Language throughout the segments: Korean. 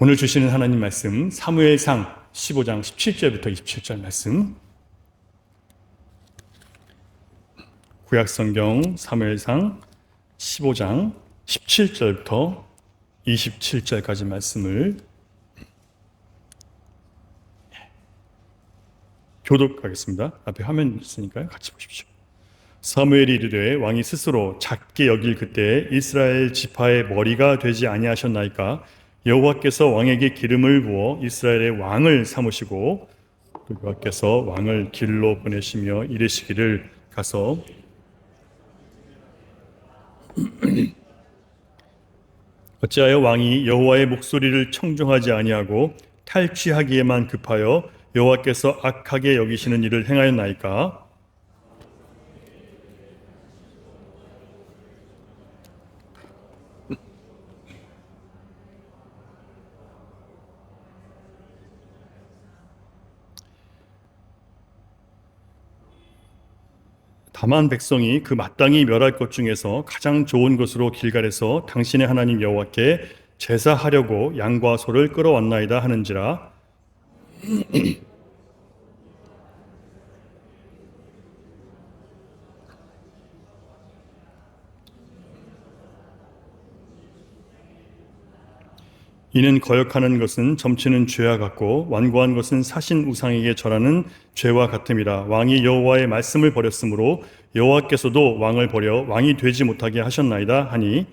오늘 주시는 하나님 말씀 사무엘상 15장 17절부터 27절 말씀. 구약성경 사무엘상 15장 17절부터 27절까지 말씀을 교독하겠습니다. 앞에 화면 있으니까요. 같이 보십시오. 사무엘이 이르되 왕이 스스로 작게 여길 그때에 이스라엘 지파의 머리가 되지 아니하셨나이까. 여호와께서 왕에게 기름을 부어 이스라엘의 왕을 삼으시고 또 여호와께서 왕을 길로 보내시며 이르시기를 가서 어찌하여 왕이 여호와의 목소리를 청종하지 아니하고 탈취하기에만 급하여 여호와께서 악하게 여기시는 일을 행하였나이까. 다만 백성이 그 마땅히 멸할 것 중에서 가장 좋은 것으로 길갈에서 당신의 하나님 여호와께 제사하려고 양과 소를 끌어왔나이다 하는지라. 이는 거역하는 것은 점치는 죄와 같고 완고한 것은 사신 우상에게 절하는 죄와 같음이라. 왕이 여호와의 말씀을 버렸으므로 여호와께서도 왕을 버려 왕이 되지 못하게 하셨나이다 하니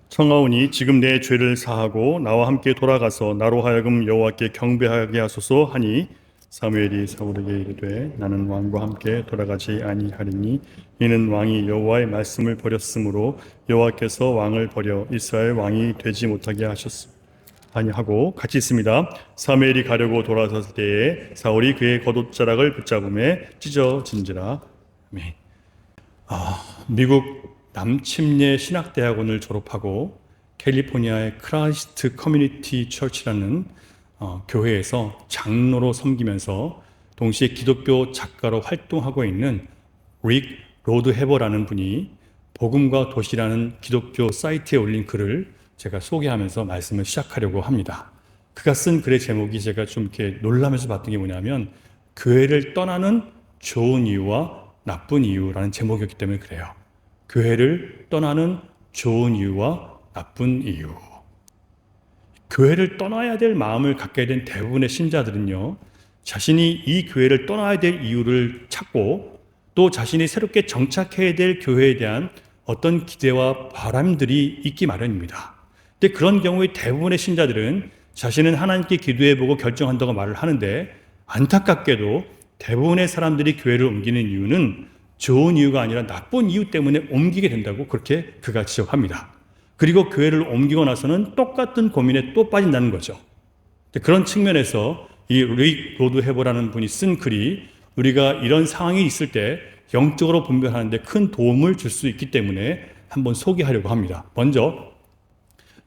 청하오니 지금 내 죄를 사하고 나와 함께 돌아가서 나로 하여금 여호와께 경배하게 하소서 하니 사무엘이 사울에게 이르되 나는 왕과 함께 돌아가지 아니하리니 이는 왕이 여호와의 말씀을 버렸으므로 여호와께서 왕을 버려 이스라엘 왕이 되지 못하게 아니하고 같이 있습니다. 사무엘이 가려고 돌아섰을 때에 사울이 그의 겉옷자락을 붙잡음에 찢어진지라. 아멘. 미국 남침례 신학대학원을 졸업하고 캘리포니아의 크라이스트 커뮤니티 처치라는 교회에서 장로로 섬기면서 동시에 기독교 작가로 활동하고 있는 릭 로드헤버라는 분이 복음과 도시라는 기독교 사이트에 올린 글을 제가 소개하면서 말씀을 시작하려고 합니다. 그가 쓴 글의 제목이 제가 좀 이렇게 놀라면서 봤던 게 뭐냐면 교회를 떠나는 좋은 이유와 나쁜 이유라는 제목이었기 때문에 그래요. 교회를 떠나는 좋은 이유와 나쁜 이유. 교회를 떠나야 될 마음을 갖게 된 대부분의 신자들은요, 자신이 이 교회를 떠나야 될 이유를 찾고 또 자신이 새롭게 정착해야 될 교회에 대한 어떤 기대와 바람들이 있기 마련입니다. 근데 그런 경우에 대부분의 신자들은 자신은 하나님께 기도해보고 결정한다고 말을 하는데 안타깝게도 대부분의 사람들이 교회를 옮기는 이유는 좋은 이유가 아니라 나쁜 이유 때문에 옮기게 된다고 그렇게 그가 지적합니다. 그리고 교회를 옮기고 나서는 똑같은 고민에 또 빠진다는 거죠. 그런 측면에서 이 릭 로드헤버라는 분이 쓴 글이 우리가 이런 상황이 있을 때 영적으로 분별하는 데 큰 도움을 줄 수 있기 때문에 한번 소개하려고 합니다. 먼저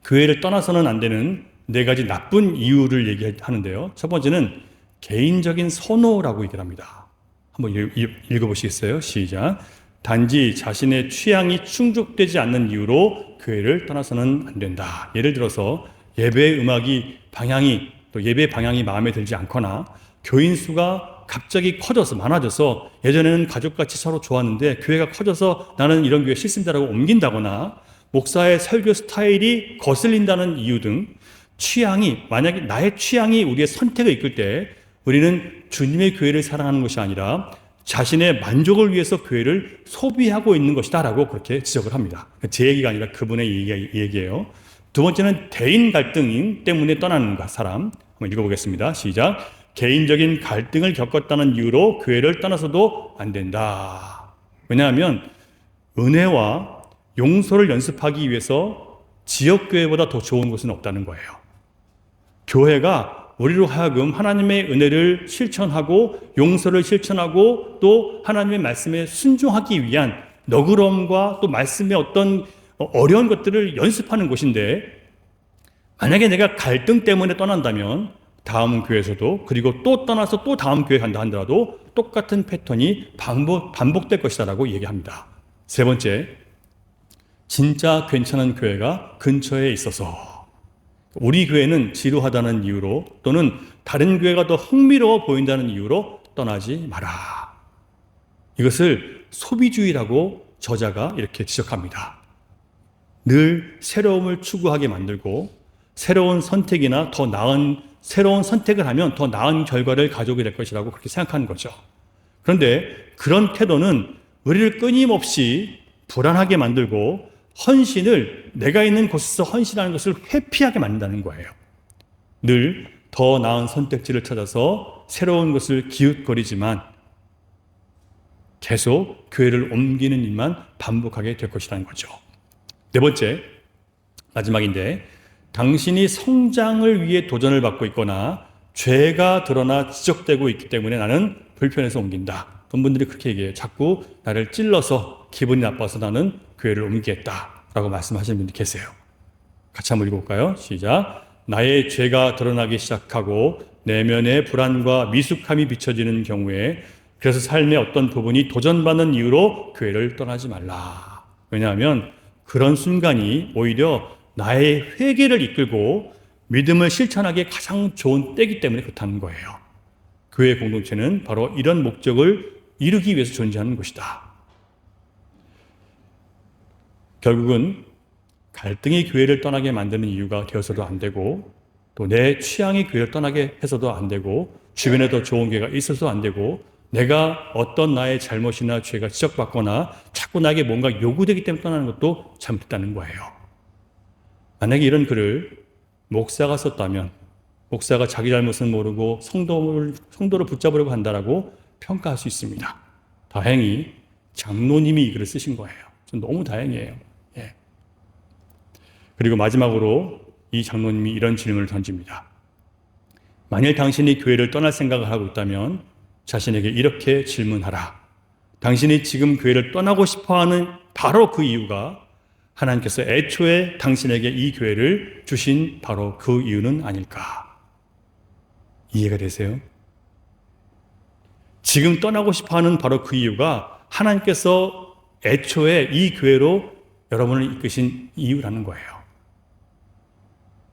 교회를 떠나서는 안 되는 4가지 나쁜 이유를 얘기하는데요. 첫 번째는 개인적인 선호라고 얘기를 합니다. 한번 읽어보시겠어요? 시작. 단지 자신의 취향이 충족되지 않는 이유로 교회를 떠나서는 안 된다. 예를 들어서 예배 음악이 또 예배 방향이 마음에 들지 않거나 교인 수가 갑자기 커져서 많아져서 예전에는 가족같이 서로 좋았는데 교회가 커져서 나는 이런 교회 싫습니다라고 옮긴다거나 목사의 설교 스타일이 거슬린다는 이유 등 만약에 나의 취향이 우리의 선택을 이끌 때 우리는 주님의 교회를 사랑하는 것이 아니라 자신의 만족을 위해서 교회를 소비하고 있는 것이다 라고 그렇게 지적을 합니다. 제 얘기가 아니라 그분의 얘기예요. 두 번째는 대인 갈등 때문에 떠나는 사람. 한번 읽어보겠습니다. 시작. 개인적인 갈등을 겪었다는 이유로 교회를 떠나서도 안 된다. 왜냐하면 은혜와 용서를 연습하기 위해서 지역교회보다 더 좋은 곳은 없다는 거예요. 교회가 우리로 하여금 하나님의 은혜를 실천하고 용서를 실천하고 또 하나님의 말씀에 순종하기 위한 너그러움과 또 말씀의 어떤 어려운 것들을 연습하는 곳인데 만약에 내가 갈등 때문에 떠난다면 다음 교회에서도, 그리고 또 떠나서 또 다음 교회 간다 하더라도 똑같은 패턴이 반복될 것이다라고 얘기합니다. 세 번째, 진짜 괜찮은 교회가 근처에 있어서, 우리 교회는 지루하다는 이유로 또는 다른 교회가 더 흥미로워 보인다는 이유로 떠나지 마라. 이것을 소비주의라고 저자가 이렇게 지적합니다. 늘 새로움을 추구하게 만들고 새로운 선택이나 더 나은 새로운 선택을 하면 더 나은 결과를 가져오게 될 것이라고 그렇게 생각하는 거죠. 그런데 그런 태도는 우리를 끊임없이 불안하게 만들고 헌신을, 내가 있는 곳에서 헌신하는 것을 회피하게 만든다는 거예요. 늘 더 나은 선택지를 찾아서 새로운 것을 기웃거리지만 계속 교회를 옮기는 일만 반복하게 될 것이라는 거죠. 네 번째, 마지막인데, 당신이 성장을 위해 도전을 받고 있거나 죄가 드러나 지적되고 있기 때문에 나는 불편해서 옮긴다. 어떤 분들이 그렇게 얘기해요. 자꾸 나를 찔러서 기분이 나빠서 나는 교회를 옮기겠다라고 말씀하시는 분들이 계세요. 같이 한번 읽어볼까요? 시작. 나의 죄가 드러나기 시작하고 내면의 불안과 미숙함이 비춰지는 경우에, 그래서 삶의 어떤 부분이 도전받는 이유로 교회를 떠나지 말라. 왜냐하면 그런 순간이 오히려 나의 회개를 이끌고 믿음을 실천하기에 가장 좋은 때이기 때문에 그렇다는 거예요. 교회 공동체는 바로 이런 목적을 이루기 위해서 존재하는 것이다. 결국은 갈등이 교회를 떠나게 만드는 이유가 되어서도 안 되고, 또 내 취향이 교회를 떠나게 해서도 안 되고, 주변에 더 좋은 교회가 있어서도 안 되고, 내가 어떤 나의 잘못이나 죄가 지적받거나 자꾸 나에게 뭔가 요구되기 때문에 떠나는 것도 잘못됐다는 거예요. 만약에 이런 글을 목사가 썼다면, 목사가 자기 잘못은 모르고 성도를 붙잡으려고 한다라고 평가할 수 있습니다. 다행히 장로님이 이 글을 쓰신 거예요. 전 너무 다행이에요. 예. 그리고 마지막으로 이 장로님이 이런 질문을 던집니다. 만일 당신이 교회를 떠날 생각을 하고 있다면 자신에게 이렇게 질문하라. 당신이 지금 교회를 떠나고 싶어하는 바로 그 이유가 하나님께서 애초에 당신에게 이 교회를 주신 바로 그 이유는 아닐까? 이해가 되세요? 지금 떠나고 싶어하는 바로 그 이유가 하나님께서 애초에 이 교회로 여러분을 이끄신 이유라는 거예요.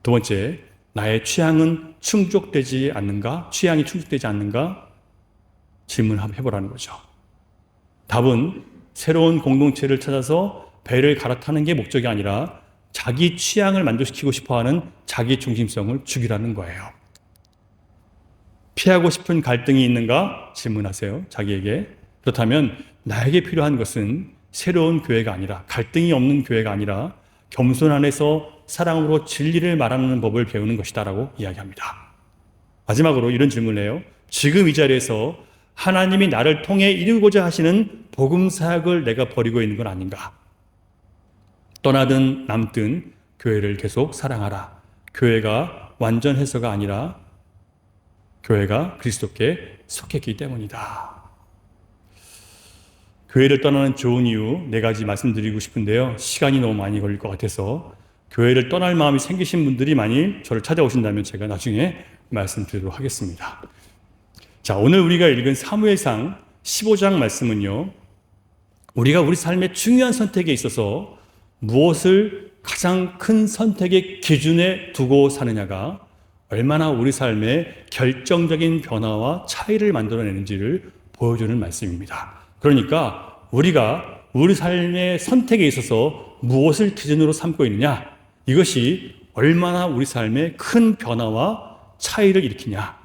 두 번째, 나의 취향은 충족되지 않는가? 취향이 충족되지 않는가? 질문을 한번 해보라는 거죠. 답은 새로운 공동체를 찾아서 배를 갈아타는 게 목적이 아니라 자기 취향을 만족시키고 싶어하는 자기 중심성을 죽이라는 거예요. 피하고 싶은 갈등이 있는가? 질문하세요. 자기에게. 그렇다면 나에게 필요한 것은 새로운 교회가 아니라, 갈등이 없는 교회가 아니라 겸손 안에서 사랑으로 진리를 말하는 법을 배우는 것이다 라고 이야기합니다. 마지막으로 이런 질문을 해요. 지금 이 자리에서 하나님이 나를 통해 이루고자 하시는 복음 사역을 내가 버리고 있는 건 아닌가? 떠나든 남든 교회를 계속 사랑하라. 교회가 완전해서가 아니라 교회가 그리스도께 속했기 때문이다. 교회를 떠나는 좋은 이유 네 가지 말씀드리고 싶은데요. 시간이 너무 많이 걸릴 것 같아서 교회를 떠날 마음이 생기신 분들이 만일 저를 찾아오신다면 제가 나중에 말씀드리도록 하겠습니다. 자, 오늘 우리가 읽은 사무엘상 15장 말씀은요, 우리가 우리 삶의 중요한 선택에 있어서 무엇을 가장 큰 선택의 기준에 두고 사느냐가 얼마나 우리 삶에 결정적인 변화와 차이를 만들어내는지를 보여주는 말씀입니다. 그러니까 우리가 우리 삶의 선택에 있어서 무엇을 기준으로 삼고 있느냐, 이것이 얼마나 우리 삶에 큰 변화와 차이를 일으키냐.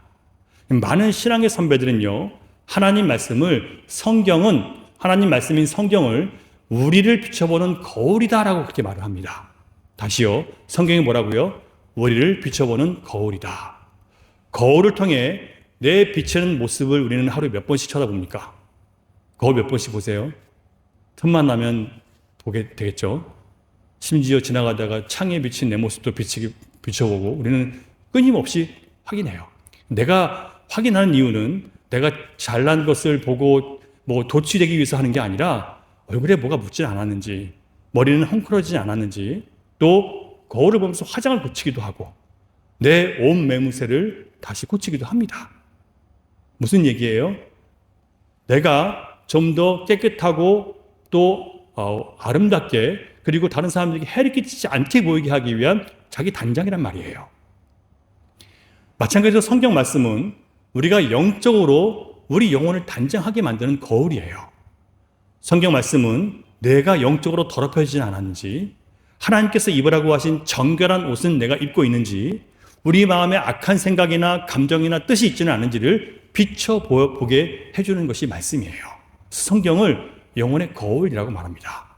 많은 신앙의 선배들은요, 하나님 말씀인 성경을 우리를 비춰보는 거울이다라고 그렇게 말을 합니다. 다시요, 성경이 뭐라고요? 우리를 비춰보는 거울이다. 거울을 통해 내 비치는 모습을 우리는 하루에 몇 번씩 쳐다봅니까? 거울 몇 번씩 보세요. 틈만 나면 보게 되겠죠. 심지어 지나가다가 창에 비친 내 모습도 비춰보고 우리는 끊임없이 확인해요. 내가 확인하는 이유는 내가 잘난 것을 보고 도취되기 위해서 하는 게 아니라 얼굴에 뭐가 묻지 않았는지, 머리는 헝클어지지 않았는지, 또 거울을 보면서 화장을 고치기도 하고, 내 온 매무새를 다시 고치기도 합니다. 무슨 얘기예요? 내가 좀 더 깨끗하고 또 아름답게 그리고 다른 사람들에게 해를 끼치지 않게 보이게 하기 위한 자기 단장이란 말이에요. 마찬가지로 성경 말씀은 우리가 영적으로 우리 영혼을 단장하게 만드는 거울이에요. 성경 말씀은 내가 영적으로 더럽혀지진 않았는지, 하나님께서 입으라고 하신 정결한 옷은 내가 입고 있는지, 우리 마음에 악한 생각이나 감정이나 뜻이 있지는 않은지를 비춰보게 해주는 것이 말씀이에요. 성경을 영혼의 거울이라고 말합니다.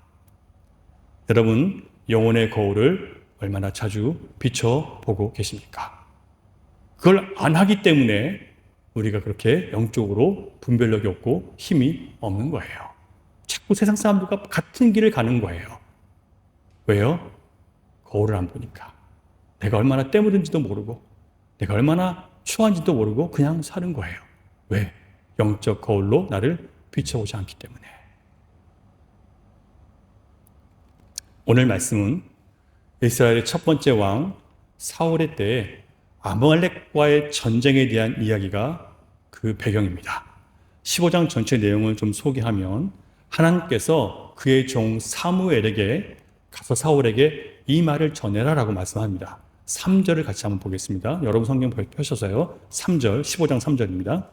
여러분, 영혼의 거울을 얼마나 자주 비춰보고 계십니까? 그걸 안 하기 때문에 우리가 그렇게 영적으로 분별력이 없고 힘이 없는 거예요. 자꾸 세상 사람들과 같은 길을 가는 거예요. 왜요? 거울을 안 보니까. 내가 얼마나 때묻은지도 모르고 내가 얼마나 추한지도 모르고 그냥 사는 거예요. 왜? 영적 거울로 나를 비춰보지 않기 때문에. 오늘 말씀은 이스라엘의 첫 번째 왕 사울의 때에 아말렉과의 전쟁에 대한 이야기가 그 배경입니다. 15장 전체 내용을 좀 소개하면 하나님께서 그의 종 사무엘에게 가서 사울에게 이 말을 전해라라고 말씀합니다. 3절을 같이 한번 보겠습니다. 여러분 성경 펴셔서요. 3절, 15장 3절입니다.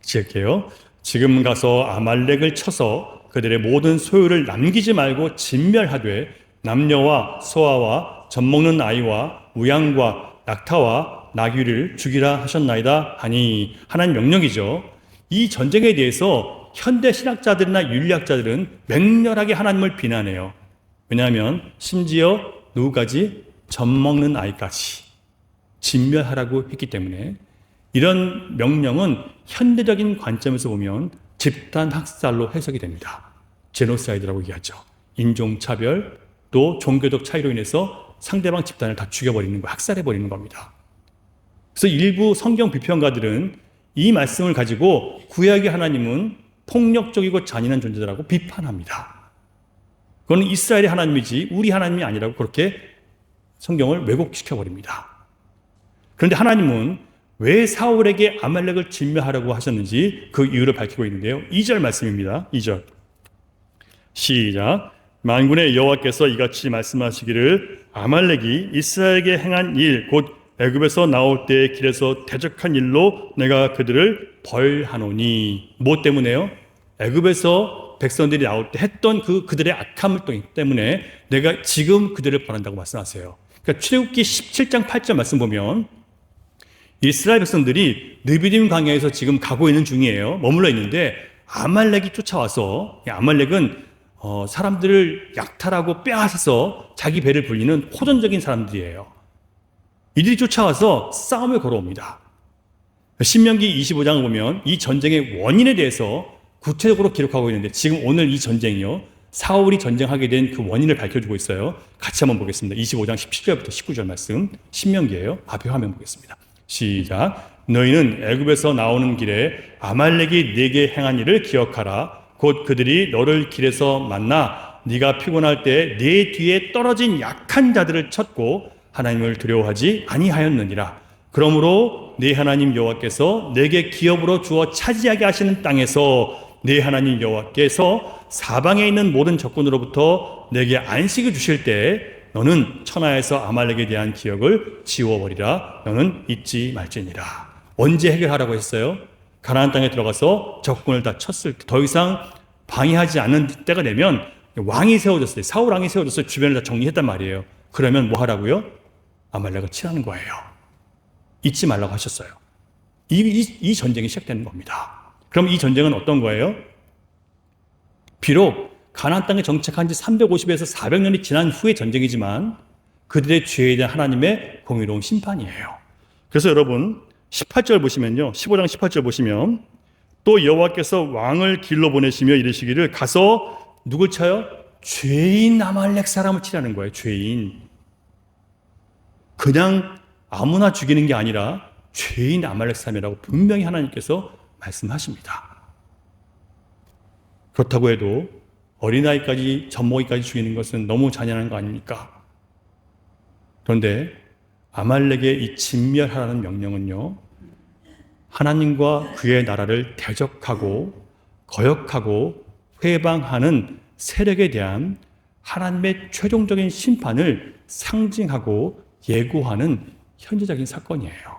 시작해요. 지금 가서 아말렉을 쳐서 그들의 모든 소유를 남기지 말고 진멸하되 남녀와 소아와 젖먹는 아이와 우양과 낙타와 나귀를 죽이라 하셨나이다 하니 하나님 명령이죠. 이 전쟁에 대해서 현대 신학자들이나 윤리학자들은 맹렬하게 하나님을 비난해요. 왜냐하면 심지어 누구까지? 젖먹는 아이까지 진멸하라고 했기 때문에 이런 명령은 현대적인 관점에서 보면 집단 학살로 해석이 됩니다. 제노사이드라고 얘기하죠. 인종차별 또 종교적 차이로 인해서 상대방 집단을 다 죽여버리는 거, 학살해버리는 겁니다. 그래서 일부 성경 비평가들은 이 말씀을 가지고 구약의 하나님은 폭력적이고 잔인한 존재라고 비판합니다. 그건 이스라엘의 하나님이지 우리 하나님이 아니라고 그렇게 성경을 왜곡시켜버립니다. 그런데 하나님은 왜 사울에게 아말렉을 진멸하라고 하셨는지 그 이유를 밝히고 있는데요. 2절 말씀입니다. 2절 시작. 만군의 여호와께서 이같이 말씀하시기를 아말렉이 이스라엘에게 행한 일 곧 애굽에서 나올 때의 길에서 대적한 일로 내가 그들을 벌하노니. 뭐 때문에요? 애굽에서 백성들이 나올 때 했던 그들의 악함을 때문에 내가 지금 그들을 벌한다고 말씀하세요. 그러니까 출애굽기 17장 8절 말씀 보면 이스라엘 백성들이 느비딤 광야에서 지금 가고 있는 중이에요. 머물러 있는데 아말렉이 쫓아와서, 아말렉은 사람들을 약탈하고 빼앗아서 자기 배를 불리는 호전적인 사람들이에요. 이들이 쫓아와서 싸움을 걸어옵니다. 신명기 25장을 보면 이 전쟁의 원인에 대해서 구체적으로 기록하고 있는데 지금 오늘 이 전쟁이요, 사울이 전쟁하게 된 그 원인을 밝혀주고 있어요. 같이 한번 보겠습니다. 25장 17절부터 19절 말씀, 신명기예요. 앞에 화면 보겠습니다. 시작. 너희는 애굽에서 나오는 길에 아말렉이 네게 행한 일을 기억하라. 곧 그들이 너를 길에서 만나 네가 피곤할 때 네 뒤에 떨어진 약한 자들을 쳤고 하나님을 두려워하지 아니하였느니라. 그러므로 네 하나님 여호와께서 내게 기업으로 주어 차지하게 하시는 땅에서 네 하나님 여호와께서 사방에 있는 모든 적군으로부터 내게 안식을 주실 때 너는 천하에서 아말렉에 대한 기억을 지워버리라. 너는 잊지 말지니라. 언제 해결하라고 했어요? 가나안 땅에 들어가서 적군을 다 쳤을 때 더 이상 방해하지 않는 때가 되면 왕이 세워졌어요. 사울 왕이 세워졌어요. 주변을 다 정리했단 말이에요. 그러면 뭐 하라고요? 아말렉을 치라는 거예요. 잊지 말라고 하셨어요. 이 전쟁이 시작되는 겁니다. 그럼 이 전쟁은 어떤 거예요? 비록 가나안 땅에 정착한 지 350에서 400년이 지난 후의 전쟁이지만 그들의 죄에 대한 하나님의 공의로운 심판이에요. 그래서 여러분 18절 보시면요, 15장 18절 보시면 또 여호와께서 왕을 길로 보내시며 이르시기를 가서 누굴 쳐요? 죄인 아말렉 사람을 치라는 거예요. 죄인. 그냥 아무나 죽이는 게 아니라 죄인 아말렉 사람이라고 분명히 하나님께서 말씀하십니다. 그렇다고 해도 어린아이까지 젖먹이까지 죽이는 것은 너무 잔인한 거 아닙니까? 그런데 아말렉의 이 진멸하라는 명령은요, 하나님과 그의 나라를 대적하고 거역하고 회방하는 세력에 대한 하나님의 최종적인 심판을 상징하고 예고하는 현재적인 사건이에요.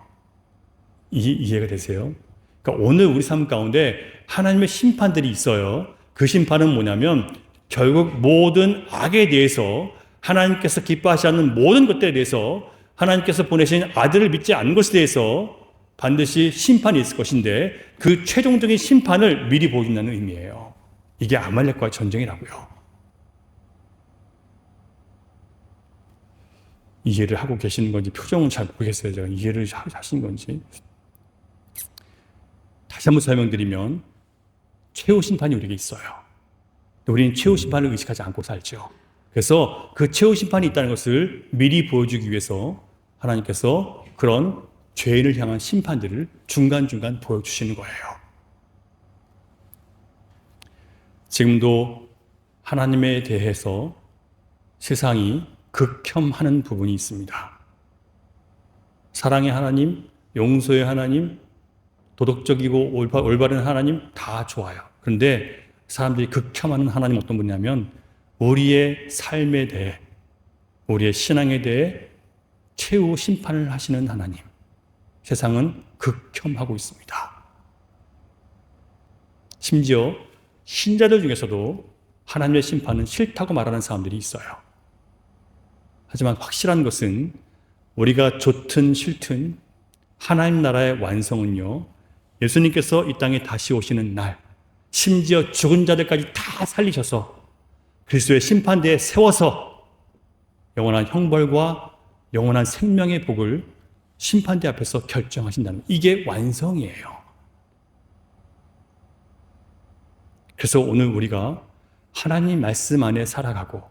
이해가 되세요? 그러니까 오늘 우리 삶 가운데 하나님의 심판들이 있어요. 그 심판은 뭐냐면 결국 모든 악에 대해서 하나님께서 기뻐하지 않는 모든 것들에 대해서 하나님께서 보내신 아들을 믿지 않는 것에 대해서 반드시 심판이 있을 것인데 그 최종적인 심판을 미리 보여준다는 의미예요. 이게 아말렉과의 전쟁이라고요. 이해를 하고 계시는 건지 표정은 잘 모르겠어요. 제가 이해를 하신 건지. 다시 한번 설명드리면 최후 심판이 우리에게 있어요. 우리는 최후 심판을 의식하지 않고 살죠. 그래서 그 최후 심판이 있다는 것을 미리 보여주기 위해서 하나님께서 그런 죄인을 향한 심판들을 중간중간 보여주시는 거예요. 지금도 하나님에 대해서 세상이 극혐하는 부분이 있습니다. 사랑의 하나님, 용서의 하나님, 도덕적이고 올바른 하나님 다 좋아요. 그런데 사람들이 극혐하는 하나님 어떤 분이냐면 우리의 삶에 대해, 우리의 신앙에 대해 최후 심판을 하시는 하나님. 세상은 극혐하고 있습니다. 심지어 신자들 중에서도 하나님의 심판은 싫다고 말하는 사람들이 있어요. 하지만 확실한 것은 우리가 좋든 싫든 하나님 나라의 완성은요, 예수님께서 이 땅에 다시 오시는 날, 심지어 죽은 자들까지 다 살리셔서 그리스도의 심판대에 세워서 영원한 형벌과 영원한 생명의 복을 심판대 앞에서 결정하신다는, 이게 완성이에요. 그래서 오늘 우리가 하나님 말씀 안에 살아가고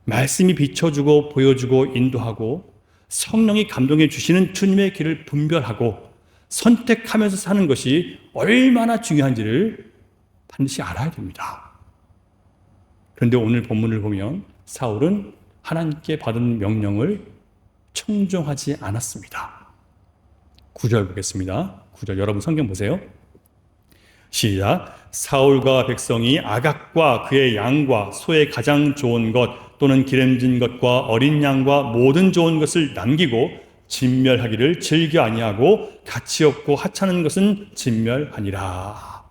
말씀이 비춰주고 보여주고 인도하고 성령이 감동해 주시는 주님의 길을 분별하고 선택하면서 사는 것이 얼마나 중요한지를 반드시 알아야 됩니다. 그런데 오늘 본문을 보면 사울은 하나님께 받은 명령을 청종하지 않았습니다. 9절 보겠습니다. 9절 여러분 성경 보세요. 시작. 사울과 백성이 아각과 그의 양과 소의 가장 좋은 것 또는 기름진 것과 어린 양과 모든 좋은 것을 남기고 진멸하기를 즐겨 아니하고 가치 없고 하찮은 것은 진멸하니라.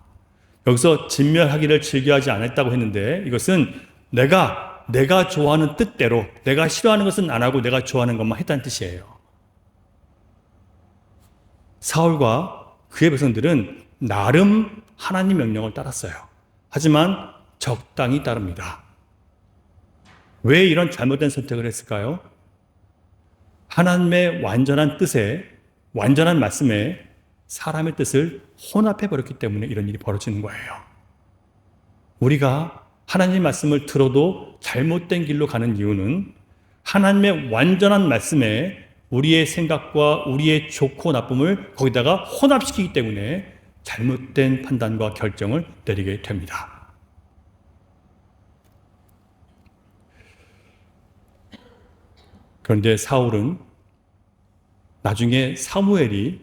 여기서 진멸하기를 즐겨하지 않았다고 했는데 이것은 내가 좋아하는 뜻대로, 내가 싫어하는 것은 안 하고 내가 좋아하는 것만 했다는 뜻이에요. 사울과 그의 백성들은 나름 하나님 명령을 따랐어요. 하지만 적당히 따릅니다. 왜 이런 잘못된 선택을 했을까요? 하나님의 완전한 뜻에, 완전한 말씀에 사람의 뜻을 혼합해 버렸기 때문에 이런 일이 벌어지는 거예요. 우리가 하나님의 말씀을 들어도 잘못된 길로 가는 이유는 하나님의 완전한 말씀에 우리의 생각과 우리의 좋고 나쁨을 거기다가 혼합시키기 때문에 잘못된 판단과 결정을 내리게 됩니다. 그런데 사울은 나중에 사무엘이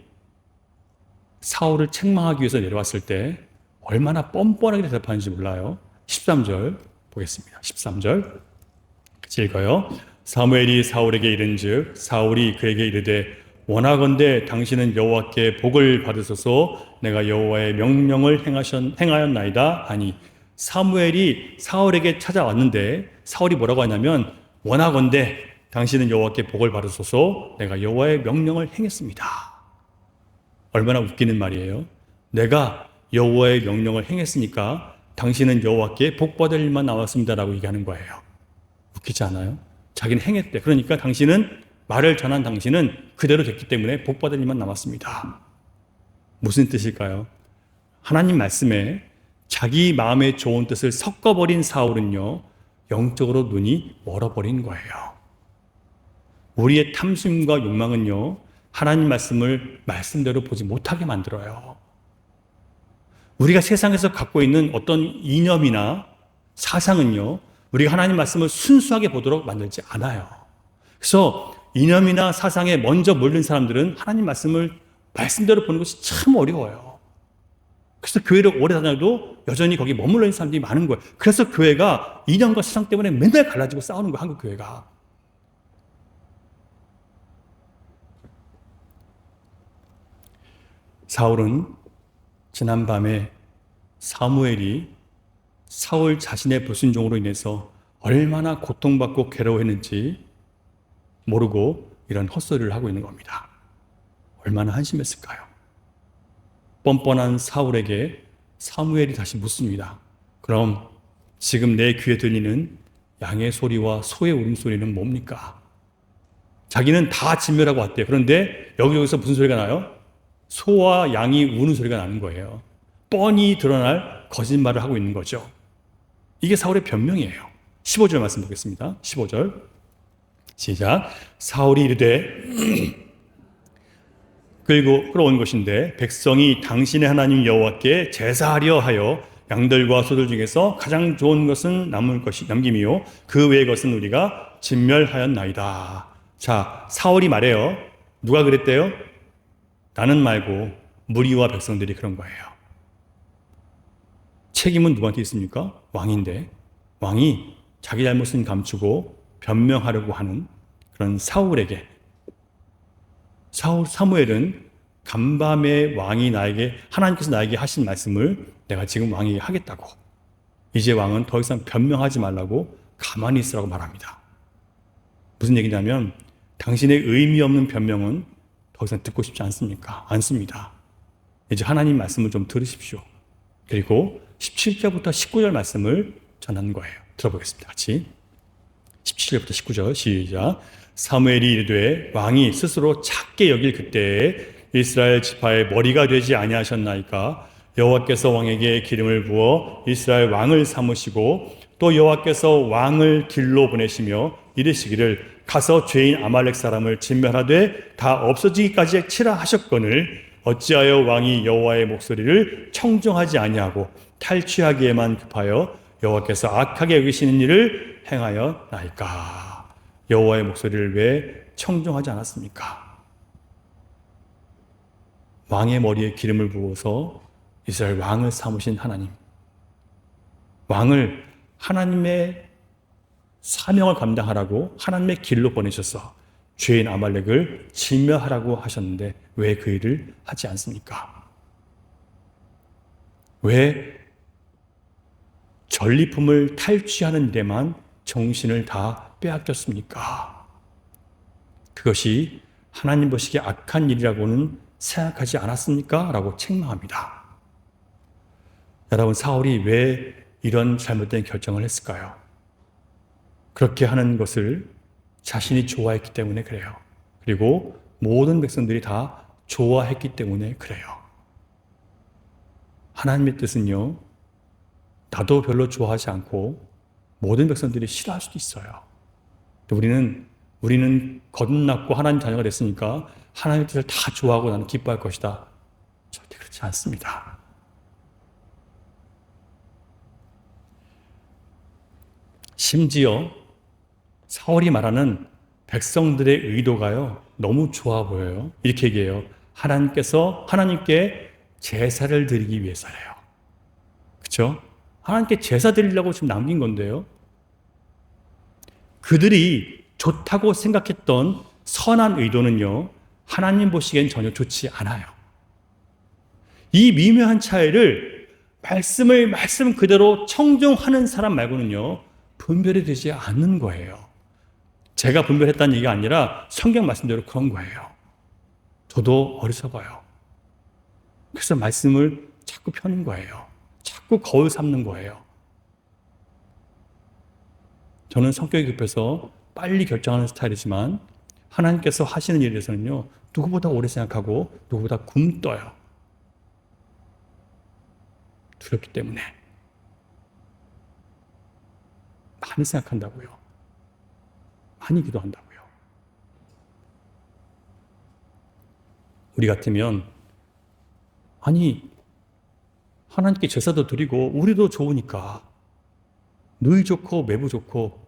사울을 책망하기 위해서 내려왔을 때 얼마나 뻔뻔하게 대답하는지 몰라요. 13절 보겠습니다. 13절 같이 읽어요. 사무엘이 사울에게 이른즉 사울이 그에게 이르되 원하건대 당신은 여호와께 복을 받으소서. 내가 여호와의 명령을 행하였나이다 하니, 사무엘이 사울에게 찾아왔는데 사울이 뭐라고 하냐면 원하건대 당신은 여호와께 복을 받으소서. 내가 여호와의 명령을 행했습니다. 얼마나 웃기는 말이에요. 내가 여호와의 명령을 행했으니까 당신은 여호와께 복 받을 일만 나왔습니다라고 얘기하는 거예요. 웃기지 않아요? 자기는 행했대. 그러니까 당신은, 말을 전한 당신은 그대로 됐기 때문에 복 받을 일만 남았습니다. 무슨 뜻일까요? 하나님 말씀에 자기 마음에 좋은 뜻을 섞어버린 사울은요, 영적으로 눈이 멀어버린 거예요. 우리의 탐심과 욕망은요, 하나님 말씀을 말씀대로 보지 못하게 만들어요. 우리가 세상에서 갖고 있는 어떤 이념이나 사상은요, 우리가 하나님 말씀을 순수하게 보도록 만들지 않아요. 그래서 이념이나 사상에 먼저 몰린 사람들은 하나님 말씀을 말씀대로 보는 것이 참 어려워요. 그래서 교회를 오래 다녀도 여전히 거기 머물러 있는 사람들이 많은 거예요. 그래서 교회가 이념과 사상 때문에 맨날 갈라지고 싸우는 거예요. 한국 교회가. 사울은 지난밤에 사무엘이 사울 자신의 불순종으로 인해서 얼마나 고통받고 괴로워했는지 모르고 이런 헛소리를 하고 있는 겁니다. 얼마나 한심했을까요? 뻔뻔한 사울에게 사무엘이 다시 묻습니다. 그럼 지금 내 귀에 들리는 양의 소리와 소의 울음소리는 뭡니까? 자기는 다 진멸하고 왔대요. 그런데 여기저기서 무슨 소리가 나요? 소와 양이 우는 소리가 나는 거예요. 뻔히 드러날 거짓말을 하고 있는 거죠. 이게 사울의 변명이에요. 15절 말씀 보겠습니다. 15절 시작. 사울이 이르되 끌어온 것인데 백성이 당신의 하나님 여호와께 제사하려 하여 양들과 소들 중에서 가장 좋은 것은 남김이요 그 외의 것은 우리가 진멸하였나이다. 자, 사울이 말해요. 누가 그랬대요? 나는 말고 무리와 백성들이 그런 거예요. 책임은 누구한테 있습니까? 왕인데 왕이 자기 잘못은 감추고 변명하려고 하는 그런 사울에게 사무엘은 간밤에 왕이 하나님께서 나에게 하신 말씀을 내가 지금 왕에게 하겠다고, 이제 왕은 더 이상 변명하지 말라고 가만히 있으라고 말합니다. 무슨 얘기냐면 당신의 의미 없는 변명은 더 이상 듣고 싶지 않습니다. 이제 하나님 말씀을 좀 들으십시오. 그리고 17절부터 19절 말씀을 전하는 거예요. 들어보겠습니다. 같이 17절부터 19절 시작. 사무엘이 이르되 왕이 스스로 작게 여길 그때에 이스라엘 지파의 머리가 되지 아니하셨나이까. 여호와께서 왕에게 기름을 부어 이스라엘 왕을 삼으시고 또 여호와께서 왕을 길로 보내시며 이르시기를 가서 죄인 아말렉 사람을 진멸하되 다 없어지기까지 치라 하셨거늘 어찌하여 왕이 여호와의 목소리를 청종하지 아니하고 탈취하기에만 급하여 여호와께서 악하게 여기시는 일을 행하였나이까. 여호와의 목소리를 왜 청종하지 않았습니까? 왕의 머리에 기름을 부어서 이스라엘 왕을 삼으신 하나님, 왕을 하나님의 사명을 감당하라고 하나님의 길로 보내셔서 죄인 아말렉을 진멸하라고 하셨는데 왜 그 일을 하지 않습니까? 왜 전리품을 탈취하는 데만 정신을 다 빼앗겼습니까? 그것이 하나님 보시기에 악한 일이라고는 생각하지 않았습니까? 라고 책망합니다. 여러분, 사울이 왜 이런 잘못된 결정을 했을까요? 그렇게 하는 것을 자신이 좋아했기 때문에 그래요. 그리고 모든 백성들이 다 좋아했기 때문에 그래요. 하나님의 뜻은요, 나도 별로 좋아하지 않고 모든 백성들이 싫어할 수도 있어요. 우리는 거듭났고 하나님 자녀가 됐으니까 하나님의 뜻을 다 좋아하고 나는 기뻐할 것이다. 절대 그렇지 않습니다. 심지어 사울이 말하는 백성들의 의도가요, 너무 좋아 보여요. 이렇게 얘기해요. 하나님께 제사를 드리기 위해서래요. 그렇죠? 하나님께 제사 드리려고 지금 남긴 건데요. 그들이 좋다고 생각했던 선한 의도는요, 하나님 보시기엔 전혀 좋지 않아요. 이 미묘한 차이를 말씀 그대로 청종하는 사람 말고는요, 분별이 되지 않는 거예요. 제가 분별했다는 얘기가 아니라 성경 말씀대로 그런 거예요. 저도 어리석어요. 그래서 말씀을 자꾸 펴는 거예요. 자꾸 거울 삼는 거예요. 저는 성격이 급해서 빨리 결정하는 스타일이지만 하나님께서 하시는 일에 대해서는요, 누구보다 오래 생각하고 누구보다 굼떠요. 두렵기 때문에. 많이 생각한다고요. 많이 기도한다고요. 우리 같으면 하나님께 제사도 드리고 우리도 좋으니까 누이 좋고 매부 좋고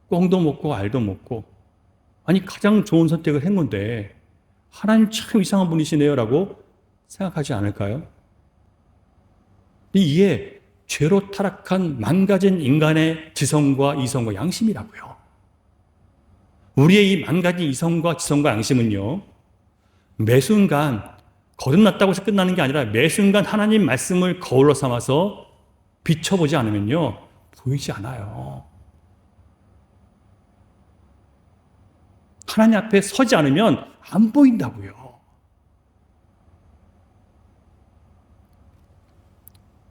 꽁도 먹고 알도 먹고 아니 가장 좋은 선택을 한 건데 하나님 참 이상한 분이시네요 라고 생각하지 않을까요? 이게 죄로 타락한 망가진 인간의 지성과 이성과 양심이라고요. 우리의 이 망가진 이성과 지성과 양심은요, 매 순간 거듭났다고 해서 끝나는 게 아니라 매 순간 하나님 말씀을 거울로 삼아서 비춰보지 않으면요 보이지 않아요. 하나님 앞에 서지 않으면 안 보인다고요.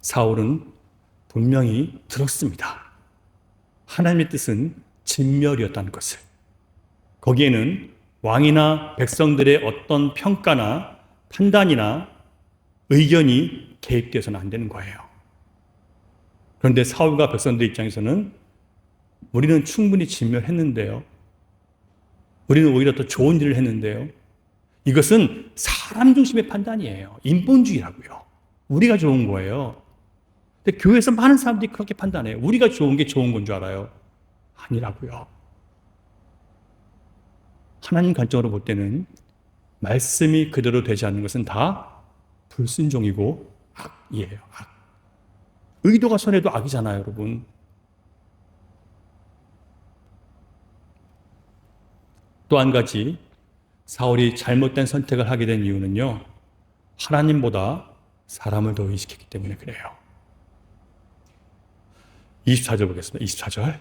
사울은 분명히 들었습니다. 하나님의 뜻은 진멸이었다는 것을. 거기에는 왕이나 백성들의 어떤 평가나 판단이나 의견이 개입되어서는 안 되는 거예요. 그런데 사울과 백성들 입장에서는 우리는 충분히 진멸했는데요. 우리는 오히려 더 좋은 일을 했는데요. 이것은 사람 중심의 판단이에요. 인본주의라고요. 우리가 좋은 거예요. 근데 교회에서 많은 사람들이 그렇게 판단해요. 우리가 좋은 게 좋은 건 줄 알아요. 아니라고요. 하나님 관점으로 볼 때는 말씀이 그대로 되지 않는 것은 다 불순종이고 악이에요. 악. 의도가 선해도 악이잖아요, 여러분. 또 한 가지 사울이 잘못된 선택을 하게 된 이유는요, 하나님보다 사람을 더 의식했기 때문에 그래요. 24절 보겠습니다. 24절.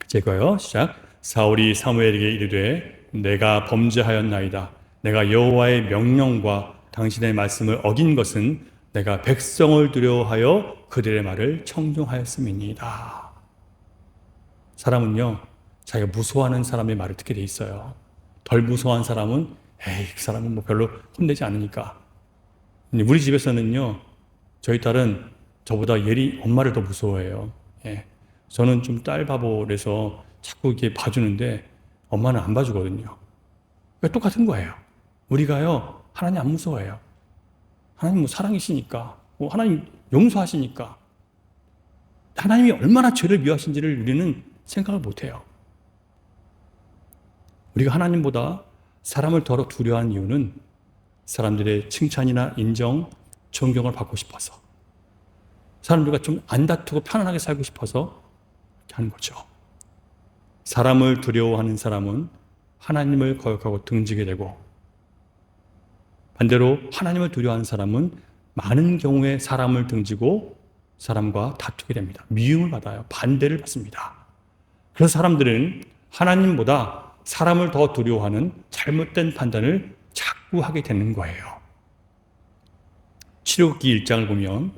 제가요, 시작. 사울이 사무엘에게 이르되 내가 범죄하였나이다. 내가 여호와의 명령과 당신의 말씀을 어긴 것은 내가 백성을 두려워하여 그들의 말을 청종하였음이니이다. 사람은요, 자기가 무서워하는 사람의 말을 듣게 돼 있어요. 덜 무서워한 사람은 에이, 그 사람은 뭐 별로 혼내지 않으니까. 우리 집에서는요, 저희 딸은 저보다 예리 엄마를 더 무서워해요. 예. 저는 좀 딸 바보라서 자꾸 이렇게 봐주는데 엄마는 안 봐주거든요. 그러니까 똑같은 거예요. 우리가요, 하나님 안 무서워해요. 하나님 뭐 사랑이시니까, 뭐 하나님 용서하시니까. 하나님이 얼마나 죄를 미워하신지를 우리는 생각을 못해요. 우리가 하나님보다 사람을 더 두려워하는 이유는 사람들의 칭찬이나 인정, 존경을 받고 싶어서, 사람들과 좀 안 다투고 편안하게 살고 싶어서 이렇게 하는 거죠. 사람을 두려워하는 사람은 하나님을 거역하고 등지게 되고, 반대로 하나님을 두려워하는 사람은 많은 경우에 사람을 등지고 사람과 다투게 됩니다. 미움을 받아요. 반대를 받습니다. 그래서 사람들은 하나님보다 사람을 더 두려워하는 잘못된 판단을 자꾸 하게 되는 거예요. 출애굽기 1장을 보면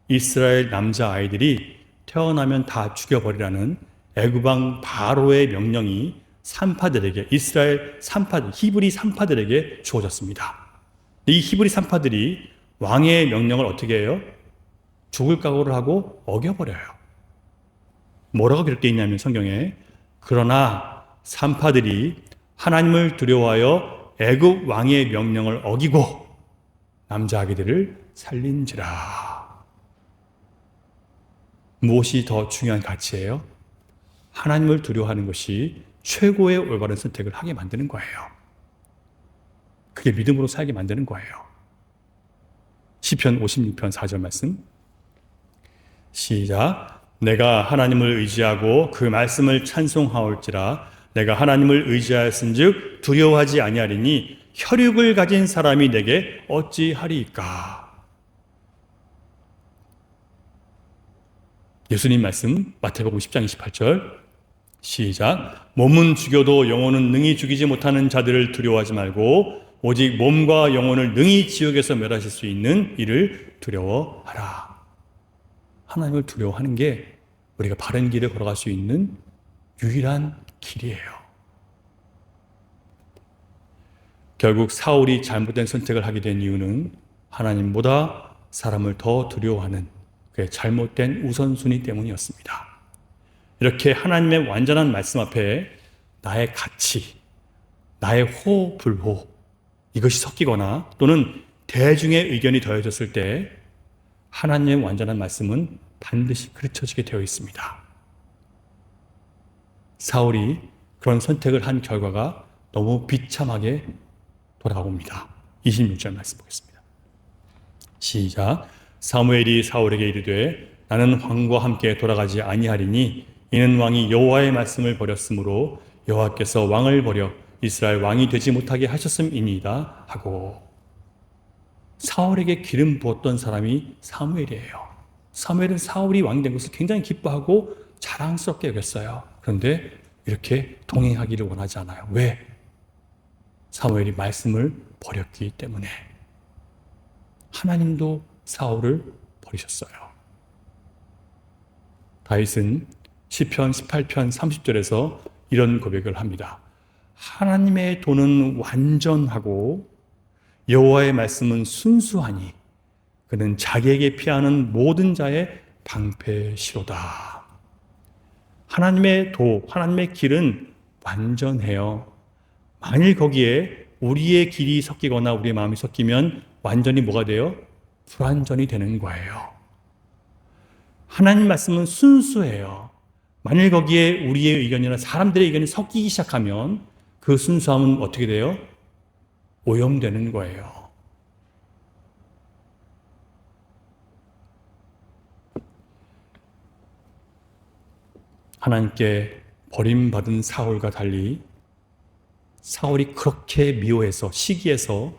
이스라엘 남자아이들이 태어나면 다 죽여버리라는 애굽왕 바로의 명령이 산파들에게, 이스라엘 산파들, 히브리 산파들에게 주어졌습니다. 이 히브리 산파들이 왕의 명령을 어떻게 해요? 죽을 각오를 하고 어겨버려요. 뭐라고 기록되어 있냐면 성경에, 그러나 산파들이 하나님을 두려워하여 애굽 왕의 명령을 어기고 남자아기들을 살린지라. 무엇이 더 중요한 가치예요? 하나님을 두려워하는 것이 최고의 올바른 선택을 하게 만드는 거예요. 그게 믿음으로 살게 만드는 거예요. 시편 56편 4절 말씀. 시작. 내가 하나님을 의지하고 그 말씀을 찬송하올지라. 내가 하나님을 의지하였은즉 두려워하지 아니하리니 혈육을 가진 사람이 내게 어찌하리이까. 예수님 말씀 마태복음 10장 28절. 시작. 몸은 죽여도 영혼은 능히 죽이지 못하는 자들을 두려워하지 말고 오직 몸과 영혼을 능히 지옥에서 멸하실 수 있는 이를 두려워하라. 하나님을 두려워하는 게 우리가 바른 길을 걸어갈 수 있는 유일한 길이에요. 결국 사울이 잘못된 선택을 하게 된 이유는 하나님보다 사람을 더 두려워하는 그의 잘못된 우선순위 때문이었습니다. 이렇게 하나님의 완전한 말씀 앞에 나의 가치, 나의 호, 불호, 이것이 섞이거나 또는 대중의 의견이 더해졌을 때 하나님의 완전한 말씀은 반드시 그르쳐지게 되어 있습니다. 사울이 그런 선택을 한 결과가 너무 비참하게 돌아옵니다. 26절 말씀 보겠습니다. 시작. 사무엘이 사울에게 이르되 나는 왕과 함께 돌아가지 아니하리니 이는 왕이 여호와의 말씀을 버렸으므로 여호와께서 왕을 버려 이스라엘 왕이 되지 못하게 하셨음이니이다 하고, 사울에게 기름 부었던 사람이 사무엘이에요. 사무엘은 사울이 왕이 된 것을 굉장히 기뻐하고 자랑스럽게 여겼어요. 그런데 이렇게 동행하기를 원하지 않아요. 왜? 사무엘이 말씀을 버렸기 때문에. 하나님도 사울을 버리셨어요. 다윗은 시편 18편 30절에서 이런 고백을 합니다. 하나님의 도는 완전하고 여호와의 말씀은 순수하니 그는 자기에게 피하는 모든 자의 방패시로다. 하나님의 도, 하나님의 길은 완전해요. 만일 거기에 우리의 길이 섞이거나 우리의 마음이 섞이면 완전히 뭐가 돼요? 불완전이 되는 거예요. 하나님 말씀은 순수해요. 만일 거기에 우리의 의견이나 사람들의 의견이 섞이기 시작하면 그 순수함은 어떻게 돼요? 오염되는 거예요. 하나님께 버림받은 사울과 달리 사울이 그렇게 미워해서 시기해서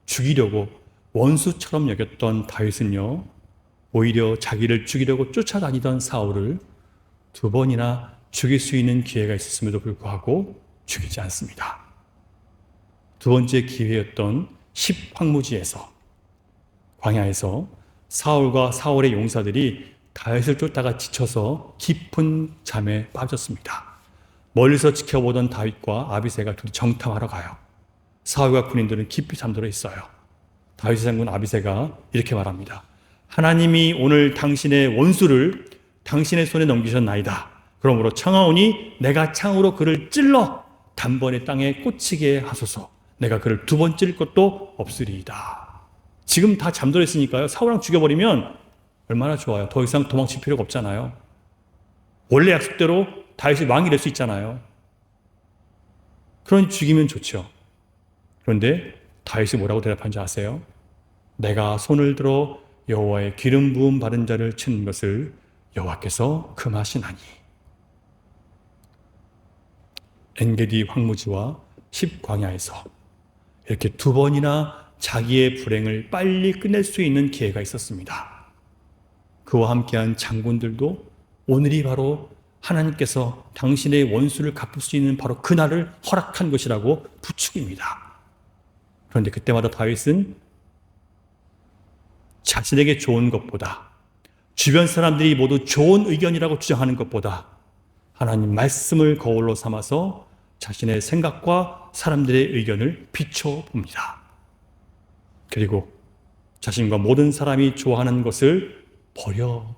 죽이려고 원수처럼 여겼던 다윗은요, 오히려 자기를 죽이려고 쫓아다니던 사울을 2번이나 죽일 수 있는 기회가 있었음에도 불구하고 죽이지 않습니다. 2번째 기회였던 10황무지에서, 광야에서 사울과 사울의 용사들이 다윗을 쫓다가 지쳐서 깊은 잠에 빠졌습니다. 멀리서 지켜보던 다윗과 아비새가 둘이 정탐하러 가요. 사울과 군인들은 깊이 잠들어 있어요. 다윗의 장군 아비새가 이렇게 말합니다. 하나님이 오늘 당신의 원수를 당신의 손에 넘기셨나이다. 그러므로 청하오니 내가 창으로 그를 찔러 단번에 땅에 꽂히게 하소서. 내가 그를 2번 찔 것도 없으리이다. 지금 다 잠들어 있으니까요, 사울왕 죽여버리면 얼마나 좋아요. 더 이상 도망칠 필요가 없잖아요. 원래 약속대로 다윗이 왕이 될 수 있잖아요. 그러니 죽이면 좋죠. 그런데 다윗이 뭐라고 대답한지 아세요? 내가 손을 들어 여호와의 기름 부음 받은 자를 치는 것을 여호와께서 금하시나니. 엔게디 황무지와 10광야에서 이렇게 2번이나 자기의 불행을 빨리 끝낼 수 있는 기회가 있었습니다. 그와 함께한 장군들도 오늘이 바로 하나님께서 당신의 원수를 갚을 수 있는 바로 그날을 허락한 것이라고 부추깁니다. 그런데 그때마다 다윗은 자신에게 좋은 것보다, 주변 사람들이 모두 좋은 의견이라고 주장하는 것보다 하나님 말씀을 거울로 삼아서 자신의 생각과 사람들의 의견을 비춰봅니다. 그리고 자신과 모든 사람이 좋아하는 것을 버려요.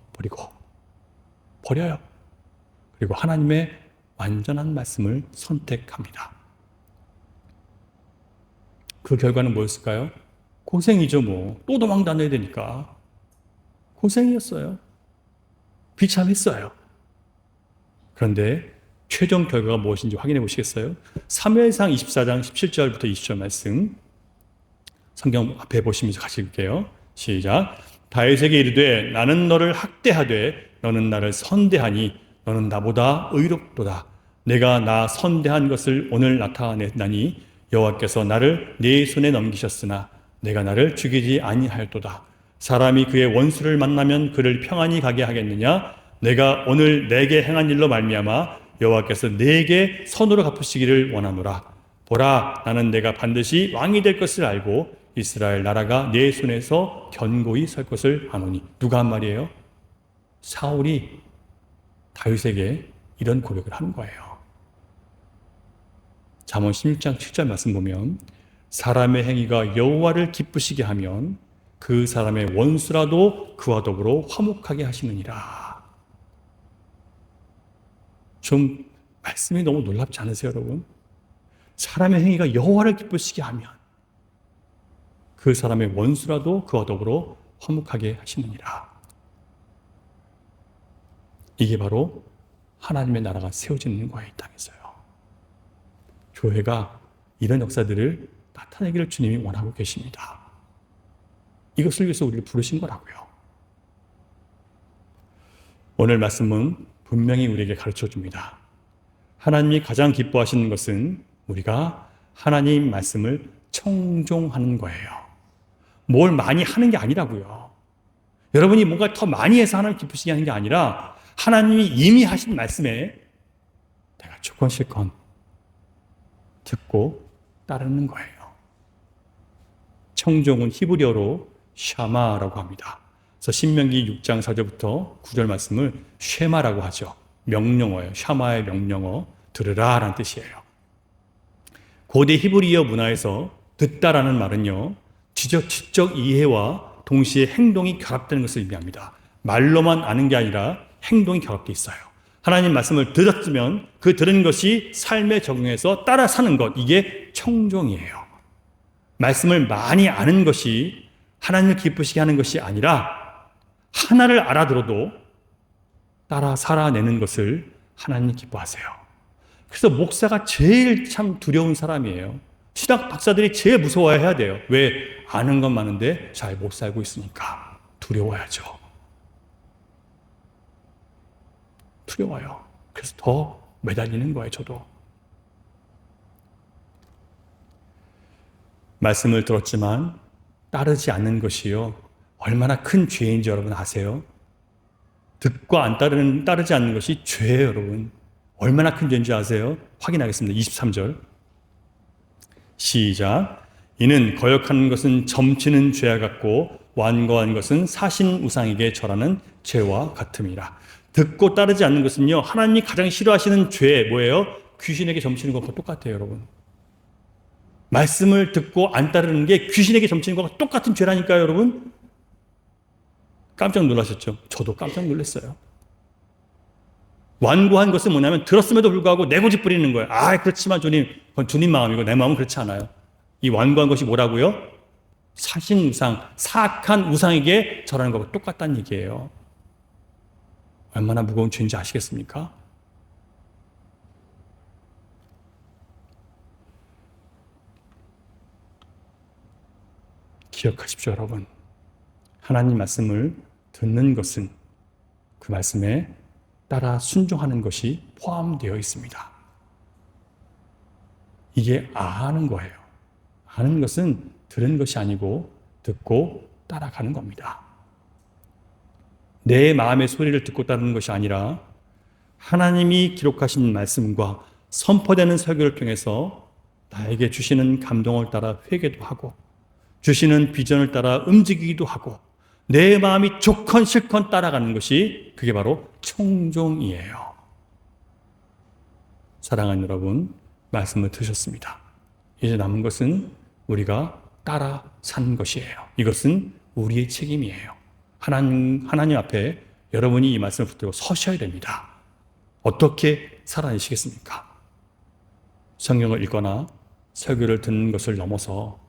그리고 하나님의 완전한 말씀을 선택합니다. 그 결과는 뭐였을까요? 고생이죠 뭐. 또 도망 다녀야 되니까. 고생이었어요. 비참했어요. 그런데 최종 결과가 무엇인지 확인해 보시겠어요? 사무엘상 24장 17절부터 20절 말씀, 성경 앞에 보시면서 같이 읽을게요. 시작. 다윗에게 이르되 나는 너를 학대하되 너는 나를 선대하니 너는 나보다 의롭도다. 내가 나 선대한 것을 오늘 나타내나니 여호와께서 나를 네 손에 넘기셨으나 내가 나를 죽이지 아니하였도다. 사람이 그의 원수를 만나면 그를 평안히 가게 하겠느냐? 내가 오늘 내게 행한 일로 말미암아 여호와께서 내게 선으로 갚으시기를 원하노라. 보라, 나는 내가 반드시 왕이 될 것을 알고 이스라엘 나라가 내 손에서 견고히 설 것을 아노니. 누가 한 말이에요? 사울이 다윗에게 이런 고백을 하는 거예요. 잠언 16장 7절 말씀 보면 사람의 행위가 여호와를 기쁘시게 하면 그 사람의 원수라도 그와 더불어 화목하게 하시느니라. 좀 말씀이 너무 놀랍지 않으세요, 여러분? 사람의 행위가 여호와를 기쁘시게 하면 그 사람의 원수라도 그와 더불어 화목하게 하시느니라. 이게 바로 하나님의 나라가 세워지는 거예요, 이 땅에서요. 교회가 이런 역사들을 나타내기를 주님이 원하고 계십니다. 이것을 위해서 우리를 부르신 거라고요. 오늘 말씀은 분명히 우리에게 가르쳐 줍니다. 하나님이 가장 기뻐하시는 것은 우리가 하나님 말씀을 청종하는 거예요. 뭘 많이 하는 게 아니라고요. 여러분이 뭔가 더 많이 해서 하나님 기쁘시게 하는 게 아니라 하나님이 이미 하신 말씀에 내가 조건실건 듣고 따르는 거예요. 청종은 히브리어로 샤마라고 합니다. 그래서 신명기 6장 4절부터 9절 말씀을 쉐마라고 하죠. 명령어예요. 샤마의 명령어, 들으라 라는 뜻이에요. 고대 히브리어 문화에서 듣다라는 말은요, 지적 이해와 동시에 행동이 결합되는 것을 의미합니다. 말로만 아는 게 아니라 행동이 결합되어 있어요. 하나님 말씀을 들었으면 그 들은 것이 삶에 적용해서 따라 사는 것, 이게 청종이에요. 말씀을 많이 아는 것이 하나님을 기쁘시게 하는 것이 아니라 하나를 알아들어도 따라 살아내는 것을 하나님 기뻐하세요. 그래서 목사가 제일 참 두려운 사람이에요. 신학 박사들이 제일 무서워해야 돼요. 왜? 아는 건 많은데 잘 못 살고 있으니까 두려워야죠. 두려워요. 그래서 더 매달리는 거예요, 저도. 말씀을 들었지만 따르지 않는 것이요, 얼마나 큰 죄인지 여러분 아세요? 듣고 따르지 않는 것이 죄예요, 여러분. 얼마나 큰 죄인지 아세요? 확인하겠습니다. 23절. 시작. 이는 거역하는 것은 점치는 죄와 같고 완고한 것은 사신 우상에게 절하는 죄와 같음이라. 듣고 따르지 않는 것은요, 하나님이 가장 싫어하시는 죄 뭐예요? 귀신에게 점치는 것과 똑같아요, 여러분. 말씀을 듣고 안 따르는 게 귀신에게 점치는 것과 똑같은 죄라니까요, 여러분. 깜짝 놀라셨죠? 저도 깜짝 놀랐어요. 완고한 것은 뭐냐면 들었음에도 불구하고 내고집 부리는 거예요. 아, 그렇지만 주님, 그건 주님 마음이고 내 마음은 그렇지 않아요. 이 완고한 것이 뭐라고요? 사신 우상, 사악한 우상에게 절하는 것과 똑같다는 얘기예요. 얼마나 무거운 죄인지 아시겠습니까? 기억하십시오, 여러분. 하나님 말씀을 듣는 것은 그 말씀에 따라 순종하는 것이 포함되어 있습니다. 이게 아는 거예요. 아는 것은 들은 것이 아니고 듣고 따라가는 겁니다. 내 마음의 소리를 듣고 따르는 것이 아니라 하나님이 기록하신 말씀과 선포되는 설교를 통해서 나에게 주시는 감동을 따라 회개도 하고 주시는 비전을 따라 움직이기도 하고 내 마음이 좋건 싫건 따라가는 것이 그게 바로 청종이에요. 사랑하는 여러분, 말씀을 들으셨습니다. 이제 남은 것은 우리가 따라 사는 것이에요. 이것은 우리의 책임이에요. 하나님 앞에 여러분이 이 말씀을 붙들고 서셔야 됩니다. 어떻게 살아내시겠습니까? 성경을 읽거나 설교를 듣는 것을 넘어서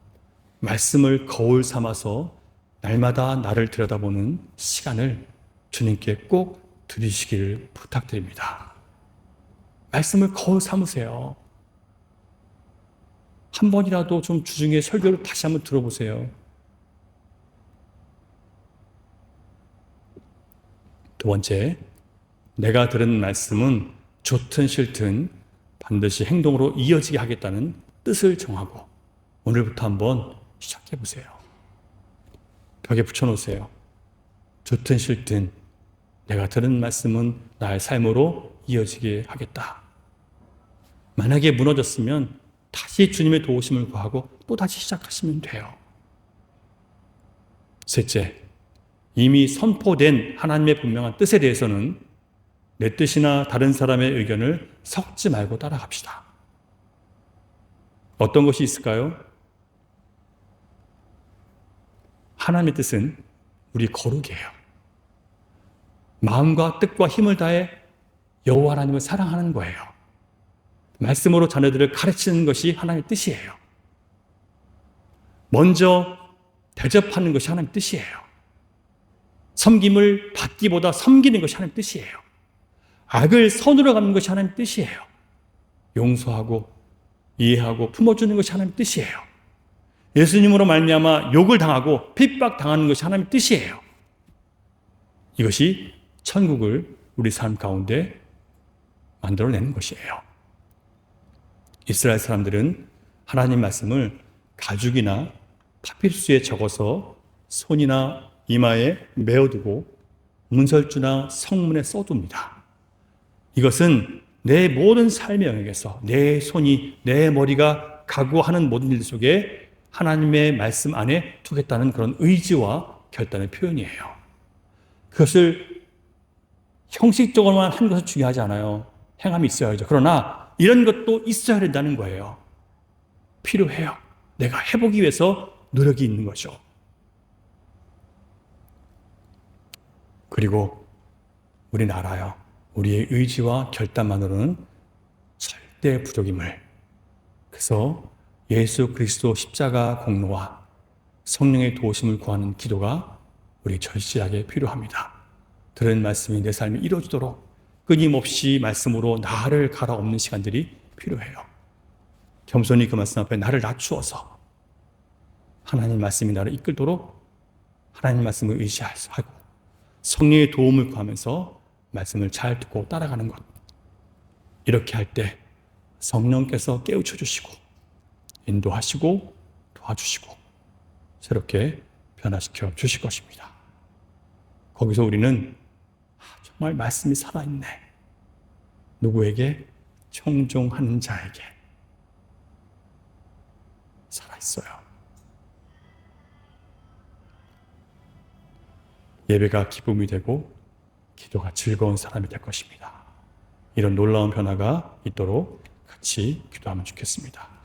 말씀을 거울 삼아서 날마다 나를 들여다보는 시간을 주님께 꼭 드리시기를 부탁드립니다. 말씀을 거울 삼으세요. 한 번이라도 좀 주중에 설교를 다시 한번 들어보세요. 두 번째, 내가 들은 말씀은 좋든 싫든 반드시 행동으로 이어지게 하겠다는 뜻을 정하고 오늘부터 한번 시작해 보세요. 벽에 붙여놓으세요. 좋든 싫든 내가 들은 말씀은 나의 삶으로 이어지게 하겠다. 만약에 무너졌으면 다시 주님의 도우심을 구하고 또 다시 시작하시면 돼요. 셋째, 이미 선포된 하나님의 분명한 뜻에 대해서는 내 뜻이나 다른 사람의 의견을 섞지 말고 따라갑시다. 어떤 것이 있을까요? 하나님의 뜻은 우리 거룩이에요. 마음과 뜻과 힘을 다해 여호와 하나님을 사랑하는 거예요. 말씀으로 자녀들을 가르치는 것이 하나님의 뜻이에요. 먼저 대접하는 것이 하나님의 뜻이에요. 섬김을 받기보다 섬기는 것이 하나님의 뜻이에요. 악을 선으로 갚는 것이 하나님의 뜻이에요. 용서하고 이해하고 품어주는 것이 하나님의 뜻이에요. 예수님으로 말미암아 욕을 당하고 핍박당하는 것이 하나님의 뜻이에요. 이것이 천국을 우리 삶 가운데 만들어내는 것이에요. 이스라엘 사람들은 하나님 말씀을 가죽이나 파피루스에 적어서 손이나 이마에 메어두고 문설주나 성문에 써둡니다. 이것은 내 모든 삶의 영역에서 내 손이, 내 머리가 각오하는 모든 일 속에 하나님의 말씀 안에 두겠다는 그런 의지와 결단의 표현이에요. 그것을 형식적으로만 하는 것은 중요하지 않아요. 행함이 있어야죠. 그러나 이런 것도 있어야 된다는 거예요. 필요해요. 내가 해보기 위해서 노력이 있는 거죠. 그리고 우리나라요. 우리의 의지와 결단만으로는 절대 부족임을. 그래서 예수 그리스도 십자가 공로와 성령의 도우심을 구하는 기도가 우리 절실하게 필요합니다. 들은 말씀이 내 삶에 이루어지도록 끊임없이 말씀으로 나를 갈아엎는 시간들이 필요해요. 겸손히 그 말씀 앞에 나를 낮추어서 하나님 말씀이 나를 이끌도록 하나님 말씀을 의지하고 성령의 도움을 구하면서 말씀을 잘 듣고 따라가는 것. 이렇게 할 때 성령께서 깨우쳐 주시고 인도하시고 도와주시고 새롭게 변화시켜 주실 것입니다. 거기서 우리는 정말 말씀이 살아있네. 누구에게? 청종하는 자에게 살아있어요. 예배가 기쁨이 되고 기도가 즐거운 사람이 될 것입니다. 이런 놀라운 변화가 있도록 같이 기도하면 좋겠습니다.